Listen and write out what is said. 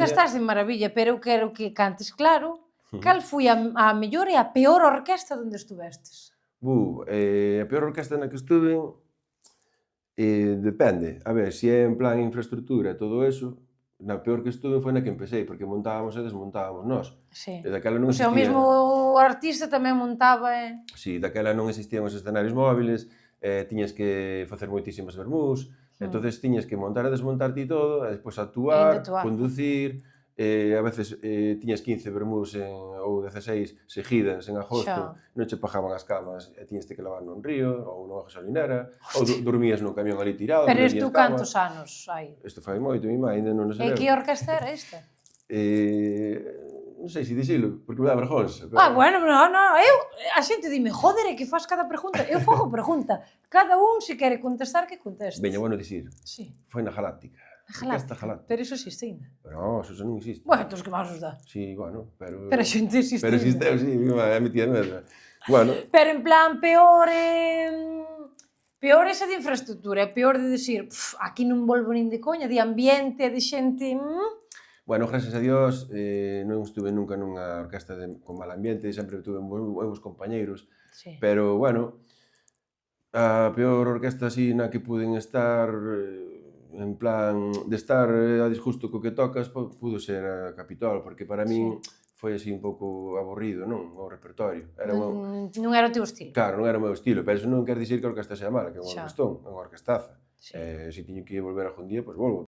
estás de maravilla, pero eu quero que cantes claro cal foi a mellor e a peor orquestra onde estuvestes. A peor orquestra na que estuve, depende. A ver, se é en plan infraestructura e todo eso, na peor que estuve foi na que empecé, porque montábamos e desmontábamos nós. Sí. E daquela non O sea, o existía... mesmo artista tamén montaba, Sí, daquela non existían os escenarios móviles, tiñas que facer moitísimas vermús, entonces tiñas que montar e desmontar ti todo, e despois actuar, conducir, a veces tiñas 15 vermús ou 16 seguidas en agosto, non che pagaban as camas e tiñas que lavar nun río ou nunha gasolinera, ou dormías nun camión ali tirado, pero non isto tiñas cama. cantos anos hai? Isto fai moito, mi má, ainda non o E sabeu. que orquestra era esta? Non sei se dixilo, porque me dá vergonza. Bueno, a xente dime, joder, é que faz cada pregunta. Eu fago pregunta. Cada un, se quere contestar, que conteste. Veña, bueno dicir. Sí. Foi na Galáctica. Galáctica? Pero iso existe ainda? Non, eso non existe. Bueno, entón que máis os dá? Sí, bueno, pero... Pero a xente existe ainda. Pero existeu, sí, é metida mesma. Bueno... Pero en plan, peor esa de infraestructura, peor de dicir, aquí non volvo nin de coña, de ambiente, de xente... Bueno, gracias a Dios, non estuve nunca nunha orquesta con mal ambiente, sempre tuve bons compañeiros, pero, bueno, a peor orquesta así na que puden estar, en plan, de estar a disgusto co que tocas, pudo ser a Capitol, porque para min foi así un pouco aburrido, non? O repertorio. Non era o teu estilo. Claro, non era o meu estilo, pero eso non quer dicir que a orquesta sea mala, que é un orquestón, é unha orquestaza. Se tiño que volver algún día, pois volvo.